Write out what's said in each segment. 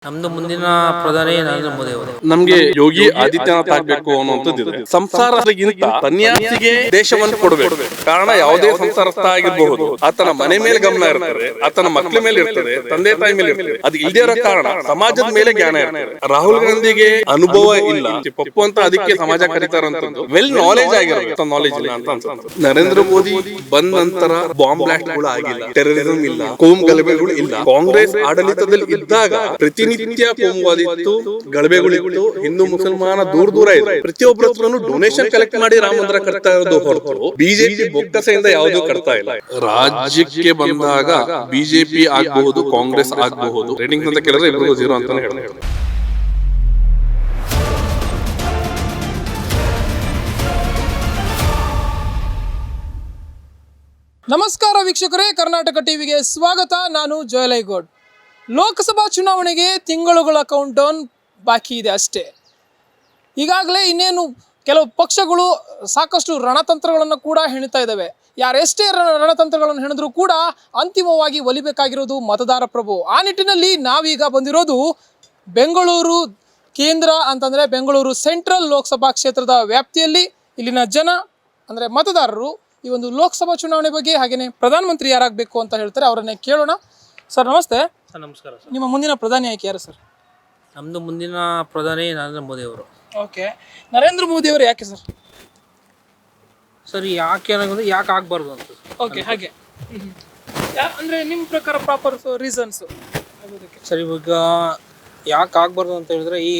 ನಮ್ದು ಮುಂದಿನ ಪ್ರಧಾನಿ ನರೇಂದ್ರ ಮೋದಿ ಅವರು. ನಮ್ಗೆ ಯೋಗಿ ಆದಿತ್ಯನಾಥ್ ಆಗ್ಬೇಕು ಅನ್ನುವಂಥದ್ದಿದೆ. ಸಂಸಾರಗಿಂತ ಸನ್ಯಾಸಿಗೆ ದೇಶವನ್ನು ಕೊಡಬೇಕು. ಕಾರಣ ಯಾವುದೇ ಸಂಸಾರಸ್ಥ ಆಗಿರಬಹುದು, ಆತನ ಮನೆ ಮೇಲೆ ಗಮನ ಇರ್ತದೆ, ಆತನ ಮಕ್ಕಳ ಮೇಲೆ ಇರ್ತದೆ, ತಂದೆ ತಾಯಿ ಮೇಲೆ ಇರ್ತದೆ. ಅದು ಇಲ್ಲದೇ ಇರೋ ಕಾರಣ ಸಮಾಜದ ಮೇಲೆ ಜ್ಞಾನ ಇರ್ತದೆ. ರಾಹುಲ್ ಗಾಂಧಿಗೆ ಅನುಭವ ಇಲ್ಲ, ಪಪ್ಪು ಅಂತ ಅದಕ್ಕೆ ಸಮಾಜ ಕರೀತಾರಂತದ್ದು ವೆಲ್ ನಾಲೆಜ್ ಆಗಿರಬೇಕು, ನಾಲೆಜ್ ಇಲ್ಲ ಅಂತ ಅನ್ಸುತ್ತೆ. ನರೇಂದ್ರ ಮೋದಿ ಬಂದ ನಂತರ ಬಾಂಬ್ ಬ್ಲಾಸ್ಟ್ ಗಳು ಆಗಿಲ್ಲ, ಟೆರರಿಸಂ ಇಲ್ಲ, ಕೋಮು ಗಲಭೆಗಳು ಇಲ್ಲ. ಕಾಂಗ್ರೆಸ್ ಆಡಳಿತದಲ್ಲಿ ಇದ್ದಾಗ ಪ್ರತಿನಿತ್ಯ ಕೋಮುವಾದಿತ್ತು, ಗಲಭೆಗಳಿತ್ತು, ಹಿಂದೂ ಮುಸಲ್ಮಾನ ದೂರ ಇದೆ. ಪ್ರತಿಯೊಬ್ಬರ ಹತ್ರನು ಡೊನೇಷನ್ ಕಲೆಕ್ಟ್ ಮಾಡಿ ರಾಮ ಮಂದಿರ ಕಟ್ತಾ ಇರೋದು ಹೊರತು ಬಿಜೆಪಿ ಬೊಕ್ಕಸೆಯಿಂದ ಯಾವುದೂ ಕಟ್ತಾ ಇಲ್ಲ. ರಾಜ್ಯಕ್ಕೆ ಬಂದಾಗ ಬಿಜೆಪಿ ಆಗಬಹುದು, ಕಾಂಗ್ರೆಸ್ ಆಗಬಹುದು. ರೇಟಿಂಗ್ಸ್ ಅಂತ ಕೇಳಿದ್ರೆ ಇಬ್ಬರಿಗೂ 0 ಅಂತಾನೆ ಹೇಳ್ತಾರೆ. ನಮಸ್ಕಾರ ವೀಕ್ಷಕರೇ, ಕರ್ನಾಟಕ ಟಿವಿಗೆ ಸ್ವಾಗತ. ನಾನು ಜಯಲೈಗೌಡ್. ಲೋಕಸಭಾ ಚುನಾವಣೆಗೆ ತಿಂಗಳುಗಳ ಕೌಂಟ್ ಡೌನ್ ಬಾಕಿ ಇದೆ ಅಷ್ಟೇ. ಈಗಾಗಲೇ ಇನ್ನೇನು ಕೆಲವು ಪಕ್ಷಗಳು ಸಾಕಷ್ಟು ರಣತಂತ್ರಗಳನ್ನು ಕೂಡ ಹೆಣಿತಾ ಇದ್ದಾವೆ. ಯಾರೆಷ್ಟೇ ರಣತಂತ್ರಗಳನ್ನು ಹೆಣಿದ್ರೂ ಕೂಡ ಅಂತಿಮವಾಗಿ ಒಲಿಬೇಕಾಗಿರೋದು ಮತದಾರ ಪ್ರಭು. ಆ ನಿಟ್ಟಿನಲ್ಲಿ ನಾವೀಗ ಬಂದಿರೋದು ಬೆಂಗಳೂರು ಕೇಂದ್ರ ಅಂತಂದರೆ ಬೆಂಗಳೂರು ಸೆಂಟ್ರಲ್ ಲೋಕಸಭಾ ಕ್ಷೇತ್ರದ ವ್ಯಾಪ್ತಿಯಲ್ಲಿ. ಇಲ್ಲಿನ ಜನ ಅಂದರೆ ಮತದಾರರು ಈ ಒಂದು ಲೋಕಸಭಾ ಚುನಾವಣೆ ಬಗ್ಗೆ ಹಾಗೆಯೇ ಪ್ರಧಾನಮಂತ್ರಿ ಯಾರಾಗಬೇಕು ಅಂತ ಹೇಳ್ತಾರೆ, ಅವರನ್ನೇ ಕೇಳೋಣ. ಸರ್ ನಮಸ್ತೆ. ಸರ್ ನಮಸ್ಕಾರ ಸರ್. ನಿಮ್ಮ ಮುಂದಿನ ಪ್ರಧಾನಿ ಆಯ್ಕೆ ಯಾರು ಸರ್? ನಮ್ದು ಮುಂದಿನ ಪ್ರಧಾನಿ ನರೇಂದ್ರ ಮೋದಿ ಅವರು. ಓಕೆ, ನರೇಂದ್ರ ಮೋದಿ ಅವರು ಯಾಕೆ ಸರ್? ಸರ್ ಯಾಕೆ ಅನ್ನೋದು ಯಾಕೆ ಆಗಬಾರ್ದು ಅಂತ. ಓಕೆ, ಹಾಗೆ ಅಂದರೆ ನಿಮ್ಮ ಪ್ರಕಾರ ಪ್ರಾಪರ್ ರೀಸನ್ಸು ಸರ್ ಇವಾಗ ಯಾಕೆ ಆಗಬಾರ್ದು ಅಂತ ಹೇಳಿದ್ರೆ, ಈ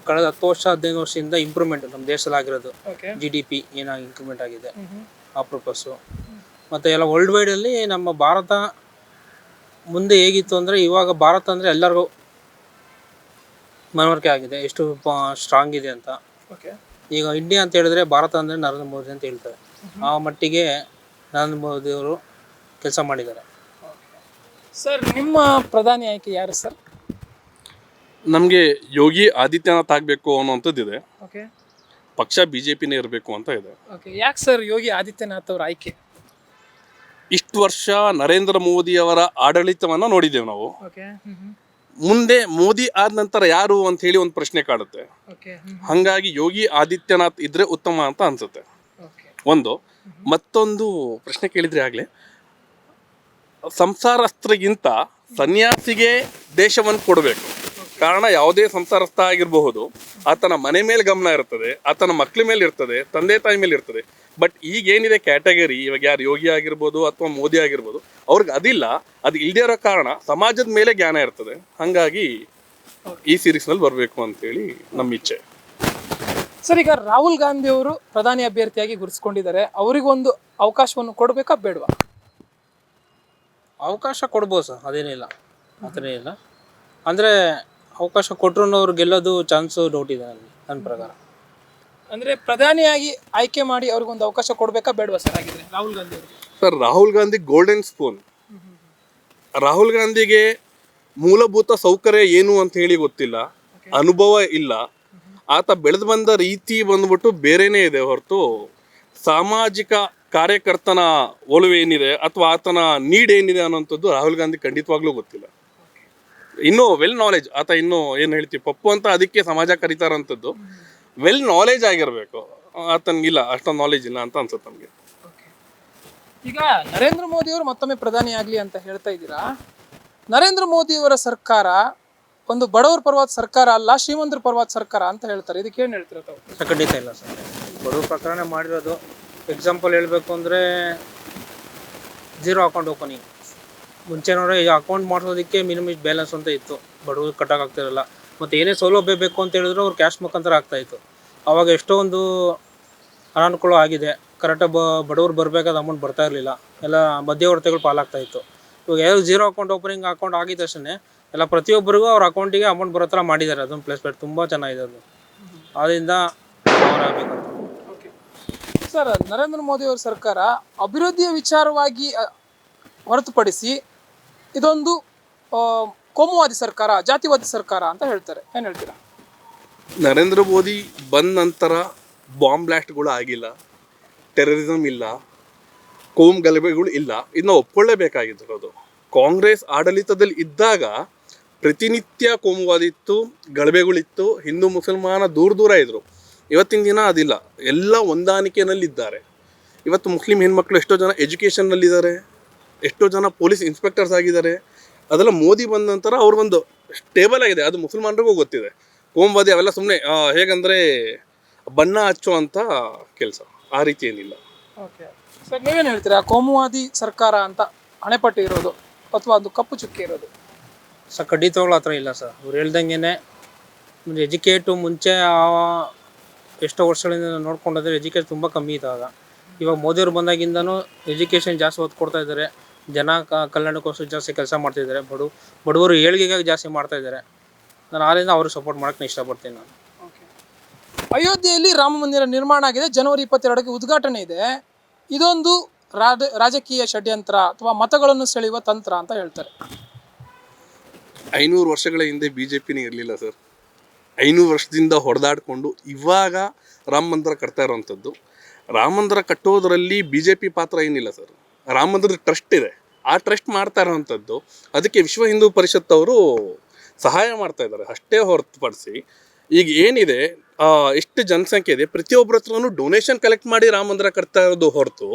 ಕಳೆದ 10 ವರ್ಷ 15 ವರ್ಷದಿಂದ ಇಂಪ್ರೂವ್ಮೆಂಟ್ ನಮ್ಮ ದೇಶದಲ್ಲಿ ಆಗಿರೋದು. GDP ಏನಾಗಿ ಇಂಪ್ರೂವ್ಮೆಂಟ್ ಆಗಿದೆ ಆ ಪರ್ಪಸ್ಸು. ಮತ್ತು ಎಲ್ಲ ವರ್ಲ್ಡ್ ವೈಡಲ್ಲಿ ನಮ್ಮ ಭಾರತ ಮುಂದೆ ಹೇಗಿತ್ತು ಅಂದರೆ, ಇವಾಗ ಭಾರತ ಅಂದರೆ ಎಲ್ಲರಿಗೂ ಮನವರಿಕೆ ಆಗಿದೆ ಎಷ್ಟು ಸ್ಟ್ರಾಂಗ್ ಇದೆ ಅಂತ. ಈಗ ಇಂಡಿಯಾ ಅಂತ ಹೇಳಿದ್ರೆ ಭಾರತ ಅಂದರೆ ನರೇಂದ್ರ ಮೋದಿ ಅಂತ ಹೇಳ್ತಾರೆ. ಆ ಮಟ್ಟಿಗೆ ನರೇಂದ್ರ ಮೋದಿ ಅವರು ಕೆಲಸ ಮಾಡಿದ್ದಾರೆ. ಸರ್ ನಿಮ್ಮ ಪ್ರಧಾನಿ ಆಯ್ಕೆ ಯಾರು ಸರ್? ನಮ್ಗೆ ಯೋಗಿ ಆದಿತ್ಯನಾಥ್ ಆಗ್ಬೇಕು ಅನ್ನುವಂಥದ್ದಿದೆ. ಓಕೆ, ಪಕ್ಷ ಬಿಜೆಪಿನೇ ಇರಬೇಕು ಅಂತ ಇದೆ. ಓಕೆ, ಯಾಕೆ ಸರ್ ಯೋಗಿ ಆದಿತ್ಯನಾಥ್ ಅವರ ಆಯ್ಕೆ? ಇಷ್ಟು ವರ್ಷ ನರೇಂದ್ರ ಮೋದಿ ಅವರ ಆಡಳಿತವನ್ನ ನೋಡಿದ್ದೇವೆ ನಾವು. ಓಕೆ, ಮುಂದೆ ಮೋದಿ ಆದ ನಂತರ ಯಾರು ಅಂತ ಹೇಳಿ ಒಂದು ಪ್ರಶ್ನೆ ಕಾಡುತ್ತೆ. ಓಕೆ, ಹಂಗಾಗಿ ಯೋಗಿ ಆದಿತ್ಯನಾಥ್ ಇದ್ರೆ ಉತ್ತಮ ಅಂತ ಅನ್ಸುತ್ತೆ. ಓಕೆ, ಒಂದು ಮತ್ತೊಂದು ಪ್ರಶ್ನೆ ಕೇಳಿದ್ರೆ ಆಗ್ಲೇ, ಸಂಸಾರಸ್ಥರಿಗಿಂತ ಸನ್ಯಾಸಿಗೆ ದೇಶವನ್ನು ಕೊಡಬೇಕು. ಕಾರಣ ಯಾವುದೇ ಸಂಸಾರಸ್ಥ ಆಗಿರಬಹುದು, ಆತನ ಮನೆ ಮೇಲೆ ಗಮನ ಇರ್ತದೆ, ಆತನ ಮಕ್ಕಳ ಮೇಲೆ ಇರ್ತದೆ, ತಂದೆ ತಾಯಿ ಮೇಲೆ ಇರ್ತದೆ. ಬಟ್ ಈಗೇನಿದೆ ಕ್ಯಾಟಗರಿ, ಇವಾಗ ಯಾರು ಯೋಗಿ ಆಗಿರ್ಬೋದು ಅಥವಾ ಮೋದಿ ಆಗಿರ್ಬೋದು, ಅವ್ರಿಗೆ ಅದಿಲ್ಲ. ಅದು ಇಲ್ಲದೇ ಇರೋ ಕಾರಣ ಸಮಾಜದ ಮೇಲೆ ಜ್ಞಾನ ಇರ್ತದೆ. ಹಾಗಾಗಿ ಈ ಸೀರೀಸ್ನಲ್ಲಿ ಬರಬೇಕು ಅಂತೇಳಿ ನಮ್ಮ ಇಚ್ಛೆ. ಸರ್ ಈಗ ರಾಹುಲ್ ಗಾಂಧಿ ಅವರು ಪ್ರಧಾನಿ ಅಭ್ಯರ್ಥಿಯಾಗಿ ಗುರುತಿಸ್ಕೊಂಡಿದ್ದಾರೆ. ಅವರಿಗೊಂದು ಅವಕಾಶವನ್ನು ಕೊಡಬೇಕಾ ಬೇಡವಾ? ಅವಕಾಶ ಕೊಡ್ಬೋದು ಸರ್, ಅದೇನಿಲ್ಲ, ಆ ಥರ ಇಲ್ಲ. ಅಂದರೆ ಅವಕಾಶ ಕೊಟ್ಟರು ಅವ್ರು ಗೆಲ್ಲೋದು ಚಾನ್ಸು ಡೌಟ್ ಇದೆ ನನ್ನ ಪ್ರಕಾರ. ಅಂದರೆ ಪ್ರಧಾನಿಯಾಗಿ ಆಯ್ಕೆ ಮಾಡಿ ಅವ್ರಿಗೊಂದು ಅವಕಾಶ ಕೊಡಬೇಕಾ ಬೇಡವಾ ಸರ್? ಆಗಿದ್ರೆ ರಾಹುಲ್ ಗಾಂಧಿ ಅವರು sir, Rahul Gandhi golden spoon. Rahul ಗಾಂಧಿಗೆ ಮೂಲಭೂತ ಸೌಕರ್ಯ ಏನು ಅಂತ ಹೇಳಿ ಗೊತ್ತಿಲ್ಲ, ಅನುಭವ ಇಲ್ಲ. ಆತ ಬೆಳೆದು ಬಂದ ರೀತಿ ಬಂದ್ಬಿಟ್ಟು ಬೇರೆನೇ ಇದೆ ಹೊರತು ಸಾಮಾಜಿಕ ಕಾರ್ಯಕರ್ತನ ಒಲವು ಏನಿದೆ ಅಥವಾ ಆತನ ನೀಡ್ ಏನಿದೆ ಅನ್ನೋಂಥದ್ದು ರಾಹುಲ್ ಗಾಂಧಿ ಖಂಡಿತವಾಗ್ಲೂ ಗೊತ್ತಿಲ್ಲ. ಇನ್ನೂ ವೆಲ್ ನಾಲೆಜ್, ಆತ ಇನ್ನೂ ಏನು ಹೇಳ್ತೀವಿ ಪಪ್ಪು ಅಂತ ಅದಕ್ಕೆ ಸಮಾಜ ಕರೀತಾರಂಥದ್ದು ವೆಲ್ ನಾಲೆಜ್ ಆಗಿರಬೇಕು. ಆತನಿಗಿಲ್ಲ, ಅಷ್ಟೊಂದು ನಾಲೆಜ್ ಇಲ್ಲ ಅಂತ ಅನ್ಸುತ್ತೆ ನಮಗೆ. ಈಗ ನರೇಂದ್ರ ಮೋದಿ ಅವರು ಮತ್ತೊಮ್ಮೆ ಪ್ರಧಾನಿ ಆಗಲಿ ಅಂತ ಹೇಳ್ತಾ ಇದ್ದೀರಾ. ನರೇಂದ್ರ ಮೋದಿ ಅವರ ಸರ್ಕಾರ ಒಂದು ಬಡವರ ಪರವಾದ ಸರ್ಕಾರ ಅಲ್ಲ, ಶ್ರೀಮಂತರ ಪರವಾದ ಸರ್ಕಾರ ಅಂತ ಹೇಳ್ತಾರೆ. ಇದಕ್ಕೆ ಏನು ಹೇಳ್ತೀರಾ ತಾವು? ಖಂಡಿತ ಇಲ್ಲ ಸರ್, ಬಡವ್ರ ಪ್ರಕರಣ ಮಾಡಿರೋದು. ಎಕ್ಸಾಂಪಲ್ ಹೇಳಬೇಕು ಅಂದರೆ 0 ಅಕೌಂಟ್ ಓಪನಿಂಗ್. ಮುಂಚೆ ನೋಡಿ ಈ ಅಕೌಂಟ್ ಮಾಡಿಸೋದಕ್ಕೆ ಮಿನಿಮಮ್ ಬ್ಯಾಲೆನ್ಸ್ ಅಂತ ಇತ್ತು, ಬಡವ್ರಿಗೆ ಕಟ್ಟೋಕ್ಕಾಗ್ತಿರಲ್ಲ. ಮತ್ತು ಏನೇ ಸೌಲಭ್ಯ ಬೇಕು ಅಂತ ಹೇಳಿದ್ರು ಅವ್ರು ಕ್ಯಾಶ್ ಮುಖಾಂತರ ಆಗ್ತಾಯಿತ್ತು. ಆವಾಗ ಎಷ್ಟೋ ಒಂದು ಅನಾನುಕೂಲ ಆಗಿದೆ. ಕರೆಕ್ಟಾಗಿ ಬಡವ್ರು ಬರಬೇಕಾದ ಅಮೌಂಟ್ ಬರ್ತಾ ಇರಲಿಲ್ಲ, ಎಲ್ಲ ಮಧ್ಯವರ್ತಿಗಳು ಪಾಲಾಗ್ತಾಯಿತ್ತು. ಇವಾಗ ಯಾರು 0 ಅಕೌಂಟ್ ಓಪನಿಂಗ್ ಅಕೌಂಟ್ ಆಗಿದ ತಕ್ಷಣ ಎಲ್ಲ ಪ್ರತಿಯೊಬ್ಬರಿಗೂ ಅವ್ರ ಅಕೌಂಟಿಗೆ ಅಮೌಂಟ್ ಬರೋ ಥರ ಮಾಡಿದ್ದಾರೆ. ಅದೊಂದು ಪ್ಲೇಸ್ಮೆಂಟ್ ತುಂಬ ಚೆನ್ನಾಗಿದೆ ಅದು. ಆದ್ದರಿಂದ ಆಗಬೇಕಂತ. ಸರ್, ನರೇಂದ್ರ ಮೋದಿ ಅವರ ಸರ್ಕಾರ ಅಭಿವೃದ್ಧಿಯ ವಿಚಾರವಾಗಿ ಹೊರತುಪಡಿಸಿ ಇದೊಂದು ಕೋಮುವಾದಿ ಸರ್ಕಾರ, ಜಾತಿವಾದಿ ಸರ್ಕಾರ ಅಂತ ಹೇಳ್ತಾರೆ. ಏನು ಹೇಳ್ತೀರಾ? ನರೇಂದ್ರ ಮೋದಿ ಬಂದ ನಂತರ ಬಾಂಬ್ ಬ್ಲಾಸ್ಟ್ಗಳು ಆಗಿಲ್ಲ, ಟೆರರಿಸಂ ಇಲ್ಲ, ಕೋಮು ಗಲಭೆಗಳು ಇಲ್ಲ. ಇದನ್ನ ಒಪ್ಕೊಳ್ಳೇಬೇಕಾಗಿದ್ದು. ಕಾಂಗ್ರೆಸ್ ಆಡಳಿತದಲ್ಲಿ ಇದ್ದಾಗ ಪ್ರತಿನಿತ್ಯ ಕೋಮುವಾದ ಇತ್ತು, ಗಲಭೆಗಳಿತ್ತು, ಹಿಂದೂ ಮುಸಲ್ಮಾನ ದೂರ ಇದ್ರು. ಇವತ್ತಿನ ದಿನ ಅದಿಲ್ಲ, ಎಲ್ಲ ಹೊಂದಾಣಿಕೆಯಲ್ಲಿದ್ದಾರೆ. ಇವತ್ತು ಮುಸ್ಲಿಂ ಹೆಣ್ಮಕ್ಳು ಎಷ್ಟೋ ಜನ ಎಜುಕೇಷನ್ನಲ್ಲಿದ್ದಾರೆ, ಎಷ್ಟೋ ಜನ ಪೊಲೀಸ್ ಇನ್ಸ್ಪೆಕ್ಟರ್ಸ್ ಆಗಿದ್ದಾರೆ. ಅದೆಲ್ಲ ಮೋದಿ ಬಂದ ನಂತರ ಅವ್ರಿಗೊಂದು ಸ್ಟೇಬಲ್ ಆಗಿದೆ. ಅದು ಮುಸಲ್ಮಾನರಿಗೂ ಗೊತ್ತಿದೆ. ಕೋಮುವಾದಿ ಅವೆಲ್ಲ ಸುಮ್ಮನೆ ಹೇಗಂದರೆ ಬಣ್ಣ ಹಚ್ಚುವಂಥ ಕೆಲಸ, ಆ ರೀತಿ ಏನಿಲ್ಲ. ಓಕೆ ಸರ್, ನೀವೇನು ಹೇಳ್ತೀರಾ? ಕೋಮುವಾದಿ ಸರ್ಕಾರ ಅಂತ ಹಣೆಪಟ್ಟಿ ಇರೋದು ಅಥವಾ ಒಂದು ಕಪ್ಪು ಚುಕ್ಕೆ ಇರೋದು? ಸರ್ ಖಂಡಿತವಾಗ್ಲೂ ಆ ಥರ ಇಲ್ಲ ಸರ್. ಅವ್ರು ಹೇಳ್ದಂಗೆ ಎಜುಕೇಟು ಮುಂಚೆ ಎಷ್ಟೋ ವರ್ಷಗಳಿಂದ ನೋಡ್ಕೊಂಡಾದ್ರೆ ಎಜುಕೇಷನ್ ತುಂಬ ಕಮ್ಮಿ ಇದ್ದಾಗ, ಇವಾಗ ಮೋದಿಯವ್ರು ಬಂದಾಗಿಂದನೂ ಎಜುಕೇಷನ್ ಜಾಸ್ತಿ ಒತ್ತು ಕೊಡ್ತಾ ಇದ್ದಾರೆ. ಜನ ಕಲ್ಯಾಣಕ್ಕೋಸ್ಕರ ಜಾಸ್ತಿ ಕೆಲಸ ಮಾಡ್ತಾಯಿದ್ದಾರೆ. ಬಡವರು ಏಳಿಗೆಗಾಗಿ ಜಾಸ್ತಿ ಮಾಡ್ತಾಯಿದ್ದಾರೆ. ನಾನು ಆದ್ರಿಂದ ಅವ್ರಿಗೆ ಸಪೋರ್ಟ್ ಮಾಡೋಕ್ಕೆ ಇಷ್ಟಪಡ್ತೀನಿ ನಾನು. ಓಕೆ, ಅಯೋಧ್ಯೆಯಲ್ಲಿ ರಾಮ ಮಂದಿರ ನಿರ್ಮಾಣ ಆಗಿದೆ. ಜನವರಿ 22ಕ್ಕೆ ಉದ್ಘಾಟನೆ ಇದೆ. ಇದೊಂದು ರಾಜಕೀಯ ಷಡ್ಯಂತ್ರ ಅಥವಾ ಮತಗಳನ್ನು ಸೆಳೆಯುವ ತಂತ್ರ ಅಂತ ಹೇಳ್ತಾರೆ. 500 ವರ್ಷಗಳ ಹಿಂದೆ BJPನೇ ಇರಲಿಲ್ಲ ಸರ್. 500 ವರ್ಷದಿಂದ ಹೊಡೆದಾಡಿಕೊಂಡು ಇವಾಗ ರಾಮ ಮಂದಿರ ಕಟ್ತಾ ಇರೋವಂಥದ್ದು. ರಾಮ ಮಂದಿರ ಕಟ್ಟೋದ್ರಲ್ಲಿ BJP ಪಾತ್ರ ಏನಿಲ್ಲ ಸರ್. ರಾಮ ಮಂದಿರದ ಟ್ರಸ್ಟ್ ಇದೆ, ಆ ಟ್ರಸ್ಟ್ ಮಾಡ್ತಾ ಇರೋವಂಥದ್ದು. ಅದಕ್ಕೆ ವಿಶ್ವ ಹಿಂದೂ ಪರಿಷತ್ ಅವರು ಸಹಾಯ ಮಾಡ್ತಾ ಇದ್ದಾರೆ ಅಷ್ಟೇ ಹೊರತುಪಡಿಸಿ, ಈಗ ಏನಿದೆ ಎಷ್ಟು ಜನಸಂಖ್ಯೆ ಇದೆ ಪ್ರತಿಯೊಬ್ಬರ ಹತ್ರನೂ ಡೊನೇಷನ್ ಕಲೆಕ್ಟ್ ಮಾಡಿ ರಾಮ ಮಂದಿರ ಕಟ್ತಾ ಇರೋದು ಹೊರತು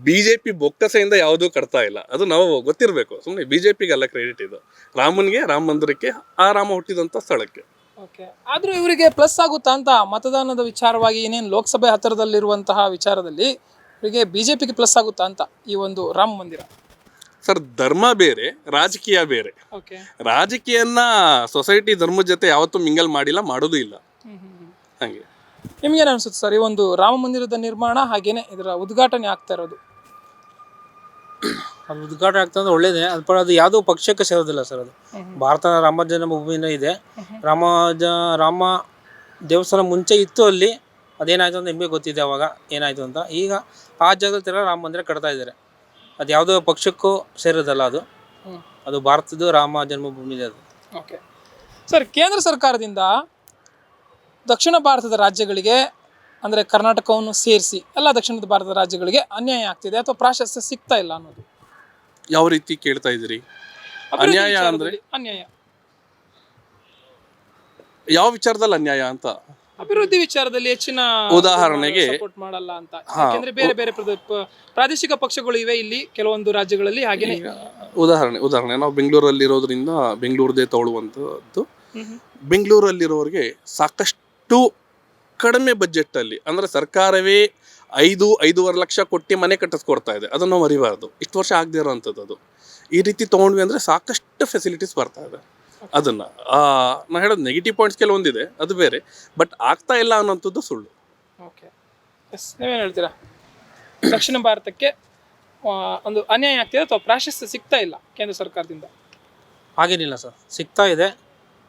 BJP ಬೊಕ್ಕಸೆಯಿಂದ ಯಾವುದೂ ಕಟ್ತಾ ಇಲ್ಲ. ಅದು ನಾವು ಗೊತ್ತಿರಬೇಕು. ಸುಮ್ಮನೆ BJPಗೆಲ್ಲ ಕ್ರೆಡಿಟ್ ಇದು. ರಾಮನಿಗೆ, ರಾಮ ಮಂದಿರಕ್ಕೆ, ಆ ರಾಮ ಹುಟ್ಟಿದಂಥ ಸ್ಥಳಕ್ಕೆ. ಓಕೆ, ಆದರೂ ಇವರಿಗೆ ಪ್ಲಸ್ ಆಗುತ್ತಾ ಅಂತ ಮತದಾನದ ವಿಚಾರವಾಗಿ, ಏನೇನು ಲೋಕಸಭೆ ಹತ್ತಿರದಲ್ಲಿರುವಂತಹ ವಿಚಾರದಲ್ಲಿ ಇವರಿಗೆ BJPಗೆ ಪ್ಲಸ್ ಆಗುತ್ತಾ ಅಂತ ಈ ಒಂದು ರಾಮ ಮಂದಿರ? ಸರ್, ಧರ್ಮ ಬೇರೆ, ರಾಜಕೀಯ ಬೇರೆ. ಓಕೆ, ರಾಜಕೀಯನ ಸೊಸೈಟಿ ಧರ್ಮದ ಜೊತೆ ಯಾವತ್ತೂ ಮಿಂಗಲ್ ಮಾಡಿಲ್ಲ, ಮಾಡೋದು ಇಲ್ಲ. ಹಾಗೆ ನಿಮ್ಗೇನು ಅನ್ಸುತ್ತೆ ಸರ್ ಈ ಒಂದು ರಾಮ ಮಂದಿರದ ನಿರ್ಮಾಣ ಹಾಗೇನೆ ಇದರ ಉದ್ಘಾಟನೆ ಆಗ್ತಾ ಇರೋದು? ಅದು ಉದ್ಘಾಟನೆ ಆಗ್ತಂದ್ರೆ ಒಳ್ಳೇದೇ. ಅದು ಯಾವುದೋ ಪಕ್ಷಕ್ಕೆ ಸೇರೋದಿಲ್ಲ ಸರ್. ಅದು ಭಾರತ ರಾಮ ಜನ್ಮಭೂಮಿನೇ ಇದೆ. ರಾಮ ದೇವಸ್ಥಾನ ಮುಂಚೆ ಇತ್ತು ಅಲ್ಲಿ. ಅದೇನಾಯಿತು ಅಂತ ನಿಮಗೆ ಗೊತ್ತಿದೆ ಅವಾಗ ಏನಾಯಿತು ಅಂತ. ಈಗ ಆ ಜಾಗದಲ್ಲಿ ರಾಮ ಮಂದಿರ ಕಟ್ತಾ ಇದ್ದಾರೆ. ಅದು ಯಾವುದೋ ಪಕ್ಷಕ್ಕೂ ಸೇರೋದಲ್ಲ. ಅದು ಭಾರತದ್ದು ರಾಮ ಜನ್ಮಭೂಮಿ ಇದೆ ಅದು. ಓಕೆ ಸರ್, ಕೇಂದ್ರ ಸರ್ಕಾರದಿಂದ ದಕ್ಷಿಣ ಭಾರತದ ರಾಜ್ಯಗಳಿಗೆ, ಅಂದರೆ ಕರ್ನಾಟಕವನ್ನು ಸೇರಿಸಿ ಎಲ್ಲ ದಕ್ಷಿಣ ಭಾರತದ ರಾಜ್ಯಗಳಿಗೆ ಅನ್ಯಾಯ ಆಗ್ತಿದೆ ಅಥವಾ ಪ್ರಾಶಸ್ತ್ಯ ಸಿಗ್ತಾ ಇಲ್ಲ ಅನ್ನೋದು ಯಾವ ರೀತಿ ಕೇಳ್ತಾ ಇದ್ದೀರಿ? ಅನ್ಯಾಯ ಅಂದ್ರೆ ಅನ್ಯಾಯ ಯಾವ ವಿಚಾರದಲ್ಲಿ ಅನ್ಯಾಯ ಅಂತ? ಅಭಿವೃದ್ಧಿ ವಿಚಾರದಲ್ಲಿ ಹೆಚ್ಚಿನ ಉದಾಹರಣೆಗೆ ಸಪೋರ್ಟ್ ಮಾಡಲ್ಲ ಅಂತ. ಯಾಕಂದ್ರೆ ಬೇರೆ ಬೇರೆ ಪ್ರಾದೇಶಿಕ ಪಕ್ಷಗಳು ಇವೆ ಇಲ್ಲಿ ಕೆಲವೊಂದು ರಾಜ್ಯಗಳಲ್ಲಿ. ಹಾಗೇನೆ ಉದಾಹರಣೆ ನಾವು ಬೆಂಗಳೂರಲ್ಲಿರೋದ್ರಿಂದ ಬೆಂಗಳೂರದೇ ತಗೊಳ್ಳುವಂಥದ್ದು. ಬೆಂಗಳೂರಲ್ಲಿರೋರಿಗೆ ಸಾಕಷ್ಟು ಕಡಿಮೆ ಬಜೆಟ್ಟಲ್ಲಿ, ಅಂದರೆ ಸರ್ಕಾರವೇ 5-5.5 ಲಕ್ಷ ಕೊಟ್ಟು ಮನೆ ಕಟ್ಟಿಸ್ಕೊಡ್ತಾ ಇದೆ. ಅದನ್ನು ನಾವು ಮರಿಬಾರ್ದು. ಇಷ್ಟು ವರ್ಷ ಆಗದೆ ಇರೋವಂಥದ್ದು ಅದು. ಈ ರೀತಿ ತೊಗೊಂಡ್ವಿ ಅಂದರೆ ಸಾಕಷ್ಟು ಫೆಸಿಲಿಟೀಸ್ ಬರ್ತಾ ಇದೆ. ಅದನ್ನು ನಾನು ಹೇಳೋದು ನೆಗೆಟಿವ್ ಪಾಯಿಂಟ್ಸ್ ಕೆಲವೊಂದಿದೆ, ಅದು ಬೇರೆ. ಬಟ್ ಆಗ್ತಾ ಇಲ್ಲ ಅನ್ನೋಂಥದ್ದು ಸುಳ್ಳು. ಓಕೆ, ಎಸ್, ನೀವೇನು ಹೇಳ್ತೀರಾ? ದಕ್ಷಿಣ ಭಾರತಕ್ಕೆ ಒಂದು ಅನ್ಯಾಯ ಆಗ್ತಿದೆ ಅಥವಾ ಪ್ರಾಶಸ್ತ್ಯ ಸಿಗ್ತಾ ಇಲ್ಲ ಕೇಂದ್ರ ಸರ್ಕಾರದಿಂದ? ಹಾಗೇನಿಲ್ಲ ಸರ್, ಸಿಗ್ತಾ ಇದೆ.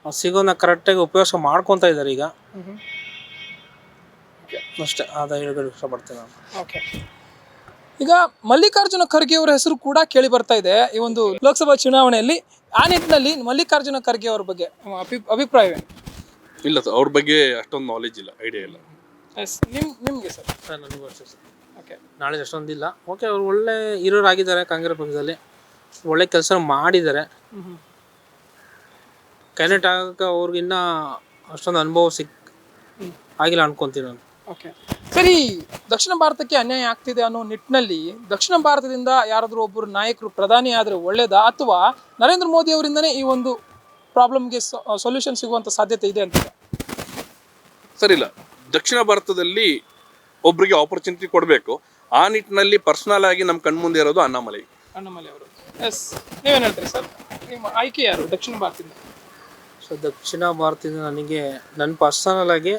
ಸಿಗೋನ ಕರೆಕ್ಟಾಗಿ ಉಪಯೋಗ ಮಾಡ್ಕೊತಾ ಇದ್ದಾರೆ ಈಗ ಅಷ್ಟೇ. ಅದ ಹೇಳೋದು ಇಷ್ಟಪಡ್ತೇನೆ ನಾನು. ಓಕೆ, ಈಗ ಮಲ್ಲಿಕಾರ್ಜುನ ಖರ್ಗೆ ಅವರ ಹೆಸರು ಕೂಡ ಕೇಳಿ ಬರ್ತಾ ಇದೆ ಈ ಒಂದು ಲೋಕಸಭಾ ಚುನಾವಣೆಯಲ್ಲಿ. ಆ ನಿಟ್ಟಿನಲ್ಲಿ ಮಲ್ಲಿಕಾರ್ಜುನ ಖರ್ಗೆ ಅವರ ಬಗ್ಗೆ ಅಭಿಪ್ರಾಯವೇನು? ಇಲ್ಲ ಸರ್, ಅವ್ರ ಬಗ್ಗೆ ಅಷ್ಟೊಂದು ನಾಲೆಜ್ ಇಲ್ಲ, ಐಡಿಯಾ ಇಲ್ಲ. ಎಸ್, ನಿಮಗೆ ಸರ್? ನನಗೂ ಅಷ್ಟೇ ಸರ್. ಓಕೆ, ನಾಳೆ ಅಷ್ಟೊಂದಿಲ್ಲ. ಓಕೆ, ಅವ್ರು ಒಳ್ಳೆ ಹೀರೋರಾಗಿದ್ದಾರೆ. ಕಾಂಗ್ರೆಸ್ ಪಕ್ಷದಲ್ಲಿ ಒಳ್ಳೆ ಕೆಲಸ ಮಾಡಿದ್ದಾರೆ. ಕ್ಯಾಂಡಿಡೇಟ್ ಆಗಕ್ಕೆ ಅವ್ರಿಗಿನ್ನ ಅಷ್ಟೊಂದು ಅನುಭವ ಆಗಿಲ್ಲ ಅನ್ಕೊಂತೀನಿ ನಾನು. ಓಕೆ ಸರಿ, ದಕ್ಷಿಣ ಭಾರತಕ್ಕೆ ಅನ್ಯಾಯ ಆಗ್ತಿದೆ ಅನ್ನೋ ನಿಟ್ಟಿನಲ್ಲಿ ದಕ್ಷಿಣ ಭಾರತದಿಂದ ಯಾರಾದರೂ ಒಬ್ಬರು ನಾಯಕರು ಪ್ರಧಾನಿ ಆದರೆ ಒಳ್ಳೇದಾ, ಅಥವಾ ನರೇಂದ್ರ ಮೋದಿ ಅವರಿಂದನೇ ಈ ಒಂದು ಪ್ರಾಬ್ಲಮ್ಗೆ ಸೊಲ್ಯೂಷನ್ ಸಿಗುವಂಥ ಸಾಧ್ಯತೆ ಇದೆ ಅಂತ? ಸರಿ, ಇಲ್ಲ, ದಕ್ಷಿಣ ಭಾರತದಲ್ಲಿ ಒಬ್ಬರಿಗೆ ಆಪರ್ಚುನಿಟಿ ಕೊಡಬೇಕು. ಆ ನಿಟ್ಟಿನಲ್ಲಿ ಪರ್ಸನಲ್ ಆಗಿ ನಮ್ಮ ಕಣ್ಮುಂದೆ ಇರೋದು ಅಣ್ಣಾಮಲೈ ಅವರು. ಎಸ್, ನೀವೇನು ಹೇಳ್ತೀರಿ ಸರ್? ನಿಮ್ಮ ಆಯ್ಕೆ ಯಾರು ದಕ್ಷಿಣ ಭಾರತದಿಂದ? ಸೊ ದಕ್ಷಿಣ ಭಾರತದಿಂದ ನನಗೆ ನನ್ನ ಪರ್ಸನಲ್ ಆಗಿ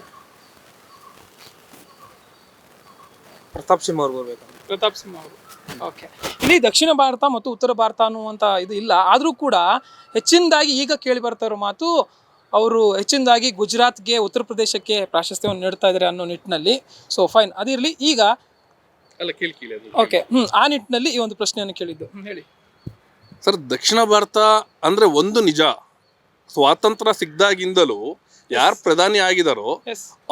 ಪ್ರತಾಪ್ ಸಿಂಹ ಅವ್ರು ಬರಬೇಕು. ಪ್ರತಾಪ್ ಸಿಂಹ ಅವರು. ಓಕೆ, ಇಲ್ಲಿ ದಕ್ಷಿಣ ಭಾರತ ಮತ್ತು ಉತ್ತರ ಭಾರತ ಅನ್ನುವಂಥ ಇದು ಇಲ್ಲ. ಆದರೂ ಕೂಡ ಹೆಚ್ಚಿನದಾಗಿ ಈಗ ಕೇಳಿ ಬರ್ತಾ ಇರೋ ಮಾತು, ಅವರು ಹೆಚ್ಚಿನದಾಗಿ ಗುಜರಾತ್ಗೆ, ಉತ್ತರ ಪ್ರದೇಶಕ್ಕೆ ಪ್ರಾಶಸ್ತ್ಯವನ್ನು ನೀಡ್ತಾ ಇದ್ದಾರೆ ಅನ್ನೋ ನಿಟ್ಟಿನಲ್ಲಿ. ಸೊ ಫೈನ್, ಅದಿರಲಿ. ಈಗ ಅಲ್ಲ, ಕೇಳಿ ಓಕೆ, ಆ ನಿಟ್ಟಿನಲ್ಲಿ ಈ ಒಂದು ಪ್ರಶ್ನೆಯನ್ನು ಕೇಳಿದ್ದು. ಹೇಳಿ ಸರ್. ದಕ್ಷಿಣ ಭಾರತ ಅಂದರೆ ಒಂದು ನಿಜ, ಸ್ವಾತಂತ್ರ್ಯ ಸಿಗ್ದಾಗಿಂದಲೂ ಯಾರು ಪ್ರಧಾನಿ ಆಗಿದಾರೋ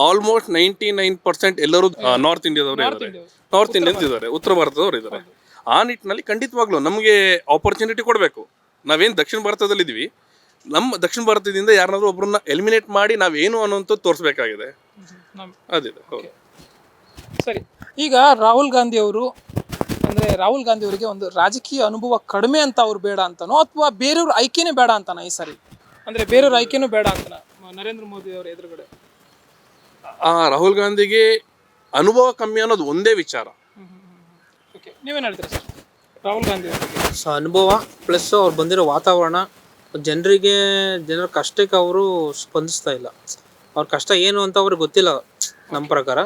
ಆಲ್ಮೋಸ್ಟ್ 99% ಎಲ್ಲರೂ ನಾರ್ತ್ ಇಂಡಿಯಾದವರು ಇದ್ದಾರೆ, ನಾರ್ತ್ ಇಂಡಿಯನ್ಸ್ ಇದ್ದಾರೆ, ಉತ್ತರ ಭಾರತದವರು ಇದ್ದಾರೆ. ಆ ನಿಟ್ಟಿನಲ್ಲಿ ಖಂಡಿತವಾಗ್ಲೂ ನಮಗೆ ಆಪರ್ಚುನಿಟಿ ಕೊಡಬೇಕು. ನಾವೇನು ದಕ್ಷಿಣ ಭಾರತದಲ್ಲಿದ್ದೀವಿ, ನಮ್ಮ ದಕ್ಷಿಣ ಭಾರತದಿಂದ ಯಾರನ್ನಾದ್ರೂ ಒಬ್ಬರನ್ನ ಎಲಿಮಿನೇಟ್ ಮಾಡಿ ನಾವೇನು ಅನ್ನೋಂಥದ್ದು ತೋರಿಸ್ಬೇಕಾಗಿದೆ. ಅದಿದೆ. ಹೌದು. ಸರಿ, ಈಗ ರಾಹುಲ್ ಗಾಂಧಿ ಅವರು ರಾಹುಲ್ ಗಾಂಧಿ ಅವರಿಗೆ ಒಂದು ರಾಜಕೀಯ ಅನುಭವ ಕಡಿಮೆ ಅಂತ ಅವ್ರು ಬೇಡ ಅಂತನೋ ಅಥವಾ ಬೇರೆಯವ್ರ ಆಯ್ಕೆನೇ ಬೇಡ ಅಂತಾನ ಈ ಸರಿ? ಅಂದ್ರೆ ಬೇರೆಯವ್ರ ಆಯ್ಕೆನೂ ಬೇಡ ಅಂತನ ನರೇಂದ್ರ ಮೋದಿ ಅವರ ಎದುರುಗಡೆ? ರಾಹುಲ್ ಗಾಂಧಿಗೆ ಅನುಭವ ಕಮ್ಮಿ ಅನ್ನೋದು ಒಂದೇ ವಿಚಾರ. ನೀವೇನು ಹೇಳ್ತೀರಾ ಸರ್ ರಾಹುಲ್ ಗಾಂಧಿ ಅವರಿಗೆ? ಅನುಭವ ಪ್ಲಸ್ ಅವ್ರು ಬಂದಿರೋ ವಾತಾವರಣ, ಜನರ ಕಷ್ಟಕ್ಕೆ ಅವರು ಸ್ಪಂದಿಸ್ತಾ ಇಲ್ಲ. ಅವ್ರ ಕಷ್ಟ ಏನು ಅಂತ ಅವ್ರಿಗೆ ಗೊತ್ತಿಲ್ಲ ನಮ್ಮ ಪ್ರಕಾರ.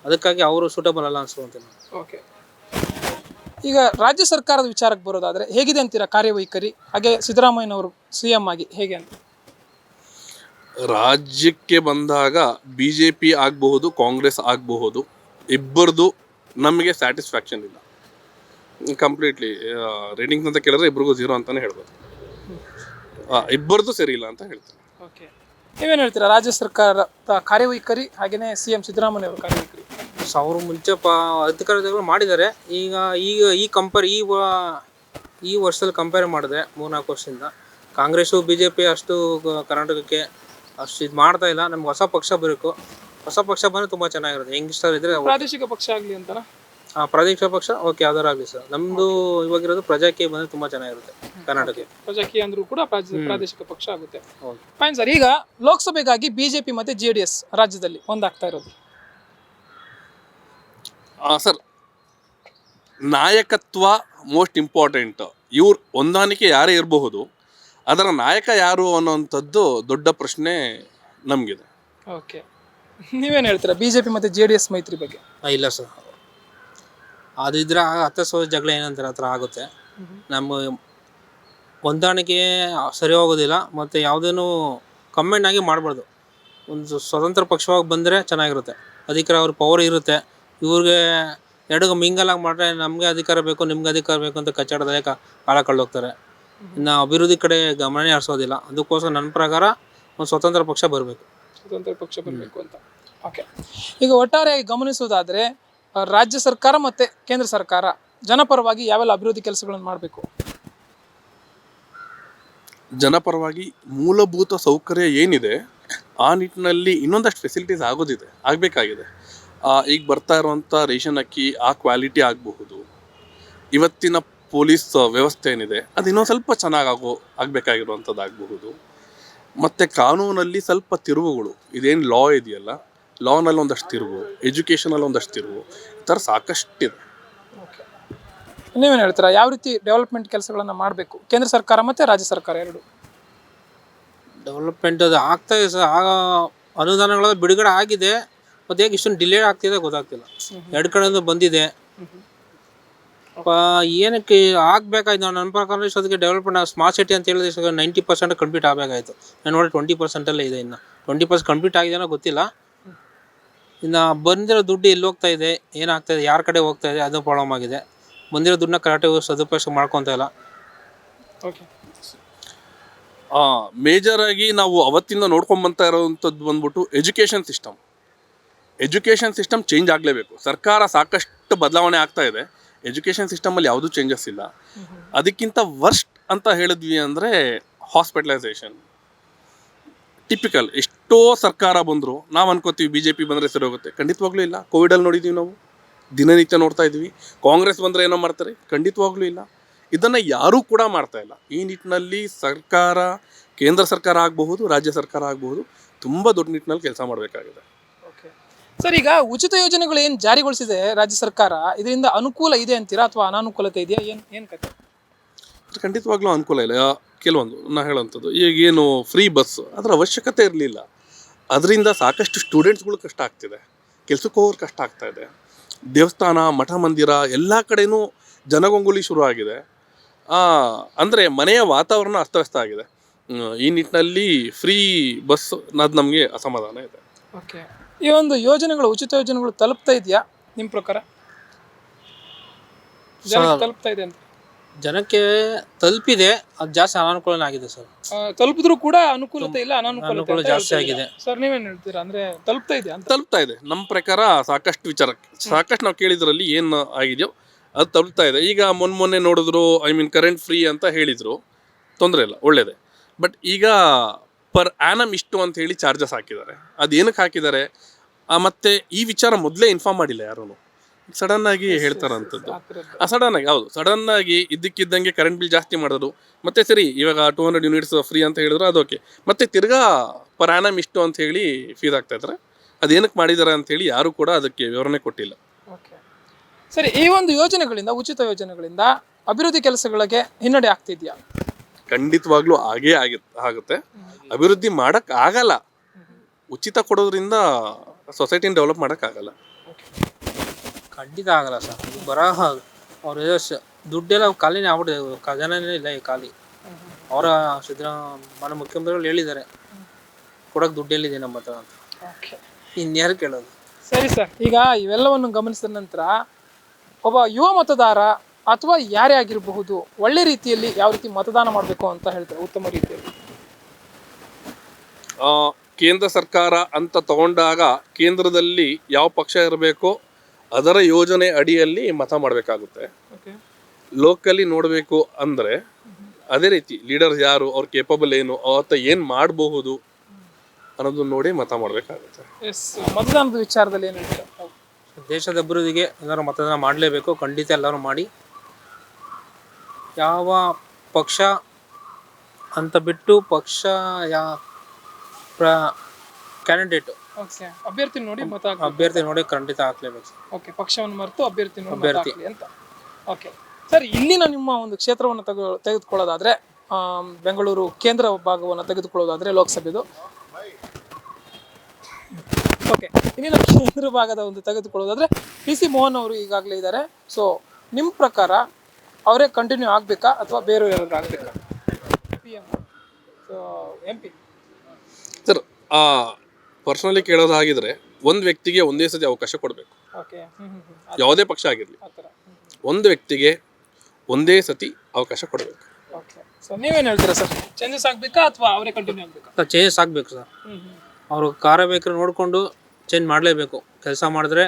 ಅದಕ್ಕಾಗಿ ಅವರು ಸೂಟಬಲ್ ಅಲ್ಲ ಅನ್ಸುವಂತೆ. ಓಕೆ, ಈಗ ರಾಜ್ಯ ಸರ್ಕಾರದ ವಿಚಾರಕ್ಕೆ ಬರೋದಾದ್ರೆ ಹೇಗಿದೆ ಅಂತೀರಾ ಕಾರ್ಯವೈಖರಿ? ಹಾಗೆ ಸಿದ್ದರಾಮಯ್ಯನವರು CM ಆಗಿ ಹೇಗೆ ಅಂತ? ರಾಜ್ಯಕ್ಕೆ ಬಂದಾಗ BJP ಆಗಬಹುದು, ಕಾಂಗ್ರೆಸ್ ಆಗಬಹುದು, ಇಬ್ಬರದು ನಮಗೆ ಸ್ಯಾಟಿಸ್ಫ್ಯಾಕ್ಷನ್ ಇಲ್ಲ ಕಂಪ್ಲೀಟ್ಲಿ. ರೇಟಿಂಗ್ಸ್ ಅಂತ ಕೇಳಿದ್ರೆ ಇಬ್ಬರಿಗೂ 0 ಅಂತಾನೆ ಹೇಳ್ಬೋದು. ಇಬ್ಬರದು ಸರಿ ಇಲ್ಲ ಅಂತ ಹೇಳ್ತೀನಿ. ಓಕೆ, ನೀವೇನು ಹೇಳ್ತೀರಾ ರಾಜ್ಯ ಸರ್ಕಾರದ ಕಾರ್ಯವೈಖರಿ ಹಾಗೆಯೇ CM ಸಿದ್ದರಾಮಯ್ಯ ಅವರ ಕಾರ್ಯವೈಖರಿ? ಅವರು ಮುಂಚೆ ಅಧಿಕಾರಿಗಳು ಮಾಡಿದ್ದಾರೆ. ಈಗ ಈ ವರ್ಷದಲ್ಲಿ ಕಂಪೇರ್ ಮಾಡಿದ್ರೆ 3-4 ವರ್ಷದಿಂದ ಕಾಂಗ್ರೆಸ್ಸು BJP ಅಷ್ಟು ಕರ್ನಾಟಕಕ್ಕೆ ಅಷ್ಟು ಇದು ಮಾಡ್ತಾ ಇಲ್ಲ. ನಮ್ಗೆ ಹೊಸ ಪಕ್ಷ ಬರಬೇಕು. ಹೊಸ ಪಕ್ಷ ಬಂದರೆ ತುಂಬ ಚೆನ್ನಾಗಿರುತ್ತೆ. ಯಂಗ್ಸ್ಟರ್ ಇದ್ರೆ ಪ್ರಾದೇಶಿಕ ಪಕ್ಷ ಆಗಲಿ ಅಂತನಾ? ಪ್ರಾದೇಶಿಕ ಪಕ್ಷ ಓಕೆ, ಯಾವ್ದಾರಾಗಲಿ ಸರ್. ನಮ್ಮದು ಇವಾಗಿರೋದು ಪ್ರಜಾಕೀಯ ಬಂದರೆ ತುಂಬ ಚೆನ್ನಾಗಿರುತ್ತೆ ಕರ್ನಾಟಕಕ್ಕೆ. ಪ್ರಜಾಕೀಯ ಅಂದ್ರೂ ಕೂಡ ಪ್ರಾದೇಶಿಕ ಪಕ್ಷ ಆಗುತ್ತೆ. ಫೈನ್ ಸರ್, ಈಗ ಲೋಕಸಭೆಗಾಗಿ BJP ಮತ್ತು JDS ರಾಜ್ಯದಲ್ಲಿ ಒಂದಾಗ್ತಾ ಇರೋದು ಸರ್, ನಾಯಕತ್ವ ಮೋಸ್ಟ್ ಇಂಪಾರ್ಟೆಂಟ್. ಇವ್ರ ಹೊಂದಾಣಿಕೆ ಯಾರೇ ಇರಬಹುದು, ಅದರ ನಾಯಕ ಯಾರು ಅನ್ನೋವಂಥದ್ದು ದೊಡ್ಡ ಪ್ರಶ್ನೆ ನಮಗಿದೆ. ಓಕೆ, ನೀವೇನು ಹೇಳ್ತೀರಾ BJP ಮತ್ತು JDS ಮೈತ್ರಿ ಬಗ್ಗೆ? ಇಲ್ಲ ಸರ್, ಅದಿದ್ರೆ ಹತ್ತಿರ ಜಗಳ ಏನಂತಾರೆ ಆ ಥರ ಆಗುತ್ತೆ. ನಮ್ಮ ಹೊಂದಾಣಿಕೆ ಸರಿ ಹೋಗೋದಿಲ್ಲ. ಮತ್ತು ಯಾವುದೇನು ಕಮೆಂಟ್ ಆಗಿ ಮಾಡಬಾರ್ದು. ಒಂದು ಸ್ವತಂತ್ರ ಪಕ್ಷವಾಗಿ ಬಂದರೆ ಚೆನ್ನಾಗಿರುತ್ತೆ. ಅಧಿಕಾರ ಅವ್ರ ಪವರ್ ಇರುತ್ತೆ. ಇವ್ರಿಗೆ ಎರಡಿಗೆ ಮಿಂಗಲಾಗಿ ಮಾಡಿದ್ರೆ ನಮಗೆ ಅಧಿಕಾರ ಬೇಕು, ನಿಮ್ಗೆ ಅಧಿಕಾರ ಬೇಕು ಅಂತ ಕಚ್ಚಾಡೋದೇ ಕಾಲ ಕಳೆದೋಗ್ತಾರೆ. ಇನ್ನು ಅಭಿವೃದ್ಧಿ ಕಡೆ ಗಮನನೇ ಹರಿಸೋದಿಲ್ಲ. ಅದಕ್ಕೋಸ್ಕರ ನನ್ನ ಪ್ರಕಾರ ಒಂದು ಸ್ವತಂತ್ರ ಪಕ್ಷ ಬರಬೇಕು. ಸ್ವತಂತ್ರ ಪಕ್ಷ ಬರಬೇಕು ಅಂತ. ಓಕೆ, ಈಗ ಒಟ್ಟಾರೆಯಾಗಿ ಗಮನಿಸೋದಾದರೆ ರಾಜ್ಯ ಸರ್ಕಾರ ಮತ್ತು ಕೇಂದ್ರ ಸರ್ಕಾರ ಜನಪರವಾಗಿ ಯಾವೆಲ್ಲ ಅಭಿವೃದ್ಧಿ ಕೆಲಸಗಳನ್ನು ಮಾಡಬೇಕು? ಜನಪರವಾಗಿ ಮೂಲಭೂತ ಸೌಕರ್ಯ ಏನಿದೆ ಆ ನಿಟ್ಟಿನಲ್ಲಿ ಇನ್ನೊಂದಷ್ಟು ಫೆಸಿಲಿಟೀಸ್ ಆಗಬೇಕಾಗಿದೆ. ಈಗ ಬರ್ತಾ ಇರುವಂಥ ರೇಷನ್ ಅಕ್ಕಿ ಆ ಕ್ವಾಲಿಟಿ ಆಗಬಹುದು. ಇವತ್ತಿನ ಪೊಲೀಸ್ ವ್ಯವಸ್ಥೆ ಏನಿದೆ ಅದು ಇನ್ನೊಂದು ಸ್ವಲ್ಪ ಚೆನ್ನಾಗಿ ಆಗಬೇಕಾಗಿರುವಂಥದ್ದು ಆಗಬಹುದು. ಮತ್ತು ಕಾನೂನಲ್ಲಿ ಸ್ವಲ್ಪ ತಿರುವುಗಳು, ಇದೇನು ಲಾ ಇದೆಯಲ್ಲ, ಲಾನಲ್ಲಿ ಒಂದಷ್ಟು ತಿರುವು, ಎಜುಕೇಷನಲ್ಲಿ ಒಂದಷ್ಟು ತಿರುವು, ಈ ಥರ ಸಾಕಷ್ಟಿದೆ. ಓಕೆ, ನೀವೇನು ಹೇಳ್ತೀರಾ ಯಾವ ರೀತಿ ಡೆವಲಪ್ಮೆಂಟ್ ಕೆಲಸಗಳನ್ನು ಮಾಡಬೇಕು ಕೇಂದ್ರ ಸರ್ಕಾರ ಮತ್ತು ರಾಜ್ಯ ಸರ್ಕಾರ ಎರಡು? ಡೆವಲಪ್ಮೆಂಟ್ ಅದು ಆಗ್ತಾ ಇದೆ ಸರ್. ಅನುದಾನಗಳ ಬಿಡುಗಡೆ ಆಗಿದೆ. ಮತ್ತು ಹೇಗೆ ಇಷ್ಟೊಂದು ಡಿಲೇ ಆಗ್ತಿದೆ ಗೊತ್ತಾಗ್ತಿಲ್ಲ. ಎರಡು ಕಡೆಯಿಂದ ಬಂದಿದೆ. ಏನಕ್ಕೆ ಆಗಬೇಕಾಯ್ತು? ನನ್ನ ಪ್ರಕಾರ ಇಷ್ಟೊತ್ತಿಗೆ ಡೆವಲಪ್ಮೆಂಟ್ ಸ್ಮಾರ್ಟ್ ಸಿಟಿ ಅಂತ ಹೇಳಿದ್ರೆ 90% ಕಂಪ್ಲೀಟ್ ಆಗಬೇಕಾಯ್ತು. ನಾನು ನೋಡಿ 20%ಅಲ್ಲೇ ಇದೆ. ಇನ್ನು 20% ಕಂಪ್ಲೀಟ್ ಆಗಿದೆನೋ ಗೊತ್ತಿಲ್ಲ. ಇನ್ನು ಬಂದಿರೋ ದುಡ್ಡು ಎಲ್ಲಿ ಹೋಗ್ತಾ ಇದೆ, ಏನಾಗ್ತಾ ಇದೆ, ಯಾರ ಕಡೆ ಹೋಗ್ತಾ ಇದೆ, ಅದು ಪ್ರಾಬ್ಲಮ್ ಆಗಿದೆ. ಬಂದಿರೋ ದುಡ್ಡನ್ನ ಕರೆಕ್ಟಾಗಿ ಸದುಪಯೋಗ ಮಾಡ್ಕೊತಾ ಇಲ್ಲ. ಓಕೆ, ಮೇಜರ್ ಆಗಿ ನಾವು ಅವತ್ತಿಂದ ನೋಡ್ಕೊಂಬಂತಾ ಇರೋವಂಥದ್ದು ಬಂದ್ಬಿಟ್ಟು ಎಜುಕೇಷನ್ ಸಿಸ್ಟಮ್ ಚೇಂಜ್ ಆಗಲೇಬೇಕು. ಸರ್ಕಾರ ಸಾಕಷ್ಟು ಬದಲಾವಣೆ ಆಗ್ತಾ ಇದೆ. ಎಜುಕೇಷನ್ ಸಿಸ್ಟಮಲ್ಲಿ ಯಾವುದೂ ಚೇಂಜಸ್ ಇಲ್ಲ. ಅದಕ್ಕಿಂತ ವರ್ಸ್ಟ್ ಅಂತ ಹೇಳಿದ್ವಿ ಅಂದರೆ ಹಾಸ್ಪಿಟಲೈಸೇಷನ್. ಟಿಪಿಕಲ್ ಎಷ್ಟೋ ಸರ್ಕಾರ ಬಂದರು ನಾವು ಅನ್ಕೋತೀವಿ BJP ಬಂದರೆ ಸರಿ ಹೋಗುತ್ತೆ. ಖಂಡಿತವಾಗ್ಲೂ ಇಲ್ಲ. ಕೋವಿಡಲ್ಲಿ ನೋಡಿದ್ದೀವಿ, ನಾವು ದಿನನಿತ್ಯ ನೋಡ್ತಾ ಇದ್ವಿ. ಕಾಂಗ್ರೆಸ್ ಬಂದರೆ ಏನೋ ಮಾಡ್ತಾರೆ, ಖಂಡಿತವಾಗ್ಲೂ ಇಲ್ಲ. ಇದನ್ನು ಯಾರೂ ಕೂಡ ಮಾಡ್ತಾ ಇಲ್ಲ. ಈ ನಿಟ್ಟಿನಲ್ಲಿ ಸರ್ಕಾರ, ಕೇಂದ್ರ ಸರ್ಕಾರ ಆಗಬಹುದು, ರಾಜ್ಯ ಸರ್ಕಾರ ಆಗಬಹುದು, ತುಂಬ ದೊಡ್ಡ ನಿಟ್ಟಿನಲ್ಲಿ ಕೆಲಸ ಮಾಡಬೇಕಾಗಿದೆ. ಓಕೆ ಸರ್, ಈಗ ಉಚಿತ ಯೋಜನೆಗಳು ಏನು ಜಾರಿಗೊಳಿಸಿದೆ ರಾಜ್ಯ ಸರ್ಕಾರ, ಇದರಿಂದ ಅನುಕೂಲ ಇದೆ ಅಂತೀರಾ ಅಥವಾ ಅನಾನುಕೂಲತೆ ಇದೆಯಾ? ಏನು ಕತೆ? ಖಂಡಿತವಾಗ್ಲೂ ಅನುಕೂಲ ಇಲ್ಲ. ಕೆಲವೊಂದು ನಾ ಹೇಳೋವಂಥದ್ದು, ಈಗೇನು ಫ್ರೀ ಬಸ್ ಅದರ ಅವಶ್ಯಕತೆ ಇರಲಿಲ್ಲ. ಅದರಿಂದ ಸಾಕಷ್ಟು ಸ್ಟೂಡೆಂಟ್ಸ್ಗಳು ಕಷ್ಟ ಆಗ್ತಿದೆ, ಕೆಲಸಕ್ಕೆ ಹೋಗೋರು ಕಷ್ಟ ಆಗ್ತಾ ಇದೆ. ದೇವಸ್ಥಾನ, ಮಠ ಮಂದಿರ ಎಲ್ಲ ಕಡೆನೂ ಜನಗೊಂಗುಲಿ ಶುರು ಆಗಿದೆ. ಅಂದರೆ ಮನೆಯ ವಾತಾವರಣ ಅಸ್ತವ್ಯಸ್ತ ಆಗಿದೆ. ಈ ನಿಟ್ಟಿನಲ್ಲಿ ಫ್ರೀ ಬಸ್ ಅದು ನಮಗೆ ಅಸಮಾಧಾನ ಇದೆ. ಓಕೆ, ಈ ಒಂದು ಯೋಜನೆಗಳು, ಉಚಿತ ಯೋಜನೆಗಳು ತಲುಪ್ತಾ ಇದೆಯಾ ನಿಮ್ಮ ಪ್ರಕಾರ? ತಲುಪ್ತಾ ಇದೆ ಅಂತ ಜನಕ್ಕೆ ತಲುಪಿದೆ, ಅದು ಜಾಸ್ತಿ ಅನಾನುಕೂಲ ಆಗಿದೆ ಸರ್. ತಲುಪಿದ್ರು ಕೂಡ ಅನುಕೂಲತೆ ಇಲ್ಲ, ಅನಾನುಕೂಲ ಜಾಸ್ತಿ ಆಗಿದೆ. ಸರ್ ನೀವೇನು ಹೇಳ್ತೀರಾ? ಅಂದ್ರೆ ತಲುಪ್ತಾ ಇದೆ ಅಂತ? ತಲುಪ್ತಾ ಇದೆ. ನಮ್ಮ ಪ್ರಕಾರ ಸಾಕಷ್ಟು ನಾವು ಕೇಳಿದ್ರಲ್ಲಿ ಏನು ಆಗಿದೆಯೋ ಅದು ತಲುಪ್ತಾ ಇದೆ. ಈಗ ಮೊನ್ನೆ ನೋಡಿದ್ರು, ಕರೆಂಟ್ ಫ್ರೀ ಅಂತ ಹೇಳಿದರು, ತೊಂದರೆ ಇಲ್ಲ, ಒಳ್ಳೇದೆ. ಬಟ್ ಈಗ ಪರ್ ಆ್ಯನಮ್ ಇಷ್ಟು ಅಂತ ಹೇಳಿ ಚಾರ್ಜಸ್ ಹಾಕಿದ್ದಾರೆ. ಅದೇನಕ್ಕೆ ಹಾಕಿದ್ದಾರೆ ಮತ್ತೆ ಈ ವಿಚಾರ ಮೊದಲೇ ಇನ್ಫಾರ್ಮ್ ಮಾಡಿಲ್ಲ ಯಾರೂ. ಸಡನ್ ಆಗಿ ಹೇಳ್ತಾರಂಥದ್ದು. ಸಡನ್ ಆಗಿ ಹೌದು, ಸಡನ್ ಆಗಿ ಇದ್ದಕ್ಕಿದ್ದಂಗೆ ಕರೆಂಟ್ ಬಿಲ್ ಜಾಸ್ತಿ ಮಾಡೋದು. ಮತ್ತೆ ಸರಿ ಇವಾಗ 200 ಯೂನಿಟ್ಸ್ ಫ್ರೀ ಅಂತ ಹೇಳಿದ್ರು, ಅದು ಓಕೆ. ಮತ್ತೆ ತಿರ್ಗಾ ಪರ್ ಆ್ಯನಮ್ ಇಷ್ಟು ಅಂತ ಹೇಳಿ ಫೀಸ್ ಆಗ್ತಾ ಇದ್ದಾರೆ. ಅದೇನಕ್ಕೆ ಮಾಡಿದ್ದಾರೆ ಅಂತ ಹೇಳಿ ಯಾರು ಕೂಡ ಅದಕ್ಕೆ ವಿವರಣೆ ಕೊಟ್ಟಿಲ್ಲ. ಓಕೆ ಸರಿ, ಈ ಒಂದು ಯೋಜನೆಗಳಿಂದ, ಉಚಿತ ಯೋಜನೆಗಳಿಂದ ಅಭಿವೃದ್ಧಿ ಕೆಲಸಗಳಿಗೆ ಹಿನ್ನಡೆ ಆಗ್ತಿದ್ಯಾ? ಖಂಡಿತವಾಗ್ಲೂ ಆಗುತ್ತೆ. ಅಭಿವೃದ್ಧಿ ಮಾಡಕ್ ಆಗಲ್ಲ. ಉಚಿತ ಕೊಡೋದ್ರಿಂದ ಸೊಸೈಟಿನ ಡೆವಲಪ್ ಮಾಡಕ್ ಆಗಲ್ಲ. ಖಂಡಿತ ಆಗಲ್ಲ ಸರ್. ಇದು ಬರಹ ಅವ್ರ ದುಡ್ಡೆಲ್ಲ ಖಾಲಿನೇ ಆಗ್ಬಿಟ್ಟಿದೆ, ಖಜಾನೆನೇ ಇಲ್ಲ ಈ ಖಾಲಿ. ಅವರ ಮನೆ ಮುಖ್ಯಮಂತ್ರಿಗಳು ಹೇಳಿದ್ದಾರೆ ಕೊಡೋಕೆ ದುಡ್ಡೆಲ್ಲಿದೆ ನಮ್ಮ ಹತ್ರ ಅಂತ. ಇನ್ಯಾರು ಕೇಳೋದು? ಸರಿ ಸರ್, ಈಗ ಇವೆಲ್ಲವನ್ನು ಗಮನಿಸಿದ ನಂತರ ಒಬ್ಬ ಯುವ ಮತದಾರ ಅಥವಾ ಯಾರೇ ಆಗಿರಬಹುದು ಒಳ್ಳೆ ರೀತಿಯಲ್ಲಿ ಯಾವ ರೀತಿ ಮತದಾನ ಮಾಡಬೇಕು ಅಂತ ಹೇಳ್ತಾರೆ, ಉತ್ತಮ ರೀತಿಯಲ್ಲಿ? ಕೇಂದ್ರ ಸರ್ಕಾರ ಅಂತ ತಗೊಂಡಾಗ ಕೇಂದ್ರದಲ್ಲಿ ಯಾವ ಪಕ್ಷ ಇರಬೇಕೋ ಅದರ ಯೋಜನೆ ಅಡಿಯಲ್ಲಿ ಮತ ಮಾಡಬೇಕಾಗುತ್ತೆ. ಲೋಕಲಿ ನೋಡಬೇಕು ಅಂದರೆ ಅದೇ ರೀತಿ ಲೀಡರ್ಸ್ ಯಾರು, ಅವ್ರ ಕೇಪಬಲ್ ಏನು, ಅವತ್ತ ಏನು ಮಾಡಬಹುದು ಅನ್ನೋದನ್ನ ನೋಡಿ ಮತ ಮಾಡಬೇಕಾಗುತ್ತೆ. ಮತದಾನದ ವಿಚಾರದಲ್ಲಿ ಏನು ಹೇಳ್ತಾರೆ? ದೇಶದ ಅಭಿವೃದ್ಧಿಗೆ ಎಲ್ಲರೂ ಮತದಾನ ಮಾಡಲೇಬೇಕು. ಖಂಡಿತ ಎಲ್ಲರೂ ಮಾಡಿ. ಯಾವ ಪಕ್ಷ ಅಂತ ಬಿಟ್ಟು ಪಕ್ಷ ಕ್ಯಾಂಡಿಡೇಟು ಅಭ್ಯರ್ಥಿ ನೋಡಿ ಖಂಡಿತ ಹಾಕ್ಲೇಬೇಕು. ಓಕೆ, ಪಕ್ಷವನ್ನು ಮರೆತು ಅಭ್ಯರ್ಥಿ ಅಂತ. ಓಕೆ ಸರ್, ಇಲ್ಲಿನ ನಿಮ್ಮ ಒಂದು ಕ್ಷೇತ್ರವನ್ನು ತೆಗೆದುಕೊಳ್ಳೋದಾದ್ರೆ, ಬೆಂಗಳೂರು ಕೇಂದ್ರ ಭಾಗವನ್ನು ತೆಗೆದುಕೊಳ್ಳೋದಾದ್ರೆ ಲೋಕಸಭೆದು, ಓಕೆ, ಇಲ್ಲಿನ ಕೇಂದ್ರ ಭಾಗದ ಒಂದು ತೆಗೆದುಕೊಳ್ಳೋದಾದ್ರೆ PC ಮೋಹನ್ ಅವರು ಈಗಾಗಲೇ ಇದ್ದಾರೆ. ಸೊ ನಿಮ್ಮ ಪ್ರಕಾರ ಅವರೇ ಕಂಟಿನ್ಯೂ ಆಗಬೇಕಾ ಅಥವಾ ಬೇರೆ ಯಾರಾದ್ರೂ ಆಗಬೇಕಾ? PM MP ಸರ್, ಪರ್ಸನಲಿ ಕೇಳೋದಾಗಿದ್ರೆ ಒಂದು ವ್ಯಕ್ತಿಗೆ ಒಂದೇ ಸತಿ ಅವಕಾಶ ಕೊಡಬೇಕು. ಯಾವುದೇ ಪಕ್ಷ ಆಗಿರಲಿ, ಒಂದು ವ್ಯಕ್ತಿಗೆ ಒಂದೇ ಸತಿ ಅವಕಾಶ ಕೊಡಬೇಕು. ಸೊ ನೀವೇನು ಹೇಳ್ತೀರಾ ಸರ್? ಚೇಂಜಸ್ ಆಗಬೇಕಾ ಅಥವಾ ಅವರೇ ಕಂಟಿನ್ಯೂ ಆಗಬೇಕಾ? ಚೇಂಜಸ್ ಆಗಬೇಕು ಸರ್. ಅವರು ಕಾರ್ಯಬೇಕರು ನೋಡಿಕೊಂಡು ಚೇಂಜ್ ಮಾಡಲೇಬೇಕು. ಕೆಲಸ ಮಾಡಿದ್ರೆ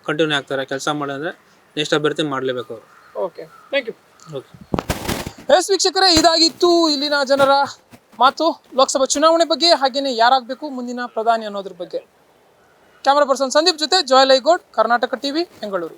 ಕಂಟಿನ್ಯೂ ಆಗ್ತಾರೆ, ಕೆಲಸ ಮಾಡಿದ್ರೆ ನೆಕ್ಸ್ಟ್ ಅಭ್ಯರ್ಥಿ ಮಾಡಲೇಬೇಕು ಅವರು. Okay, thank you. Okay yes ವೀಕ್ಷಕರೇ, ಇದಾಗಿತ್ತು ಇಲ್ಲಿನ ಜನರ ಮಾತು ಲೋಕಸಭಾ ಚುನಾವಣೆ ಬಗ್ಗೆ, ಹಾಗೇನೆ ಯಾರಾಗಬೇಕು ಮುಂದಿನ ಪ್ರಧಾನಿ ಅನ್ನೋದ್ರ ಬಗ್ಗೆ. ಕ್ಯಾಮರಾ ಪರ್ಸನ್ ಸಂದೀಪ್ ಜೊತೆ ಜೋಯಲ್ ಐಗೋಡ್, ಕರ್ನಾಟಕ ಟಿವಿ, ಬೆಂಗಳೂರು.